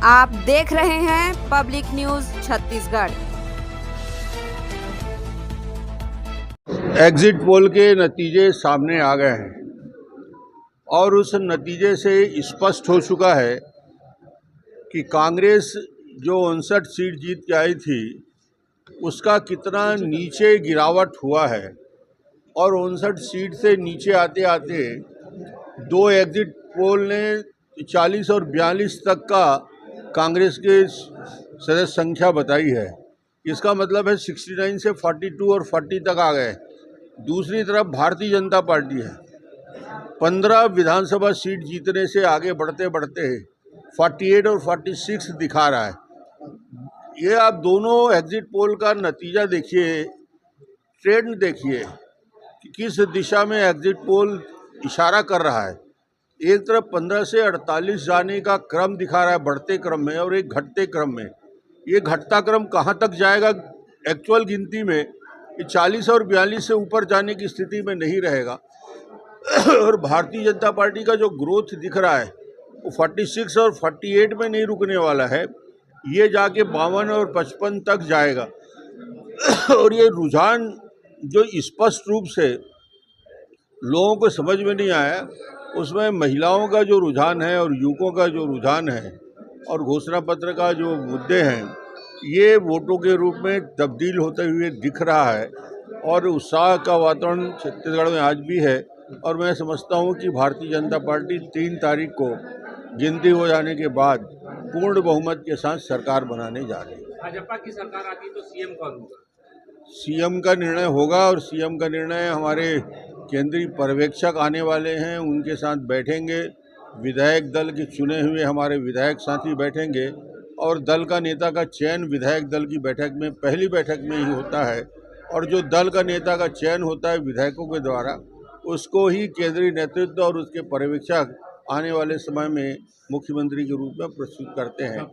आप देख रहे हैं public news Chhattisgarh. Exit poll के नतीजे सामने आ गए हैं और उस नतीजे से स्पष्ट हो चुका है कि कांग्रेस जो 59 सीट जीत के आई थी उसका कितना नीचे गिरावट हुआ है और 59 सीट से नीचे आते आते दो एग्जिट पोल ने 40 और 42 तक का कांग्रेस के सदस्य संख्या बताई है। इसका मतलब है 69 से 42 और 40 तक आ गए। दूसरी तरफ भारतीय जनता पार्टी है 15 विधानसभा सीट जीतने से आगे बढ़ते बढ़ते 48 और 46 दिखा रहा है। ये आप दोनों एग्जिट पोल का नतीजा देखिए, ट्रेंड देखिए कि किस दिशा में एग्जिट पोल इशारा कर रहा है। एक तरफ 15 से 48 जाने का क्रम दिखा रहा है बढ़ते क्रम में, और एक घटते क्रम में। ये घटता क्रम कहाँ तक जाएगा एक्चुअल गिनती में, ये 40 और 42 से ऊपर जाने की स्थिति में नहीं रहेगा। और भारतीय जनता पार्टी का जो ग्रोथ दिख रहा है वो 46 और 48 में नहीं रुकने वाला है, ये जाके 52 और 55 तक जाएगा। और ये रुझान जो स्पष्ट रूप से लोगों को समझ में नहीं आया, उसमें महिलाओं का जो रुझान है और युवकों का जो रुझान है और घोषणा पत्र का जो मुद्दे हैं, ये वोटों के रूप में तब्दील होते हुए दिख रहा है। और उत्साह का वातावरण छत्तीसगढ़ में आज भी है। और मैं समझता हूँ कि भारतीय जनता पार्टी 3 तारीख को गिनती हो जाने के बाद पूर्ण बहुमत के साथ सरकार बनाने जा रही है। भाजपा की सरकार आती तो सीएम कौन होगा? सीएम का निर्णय होगा और सीएम का निर्णय हमारे केंद्रीय पर्यवेक्षक आने वाले हैं, उनके साथ बैठेंगे। विधायक दल के चुने हुए हमारे विधायक साथी बैठेंगे और दल का नेता का चयन विधायक दल की बैठक में, पहली बैठक में ही होता है। और जो दल का नेता का चयन होता है विधायकों के द्वारा, उसको ही केंद्रीय नेतृत्व और उसके पर्यवेक्षक आने वाले समय में मुख्यमंत्री के रूप में प्रस्तुत करते हैं।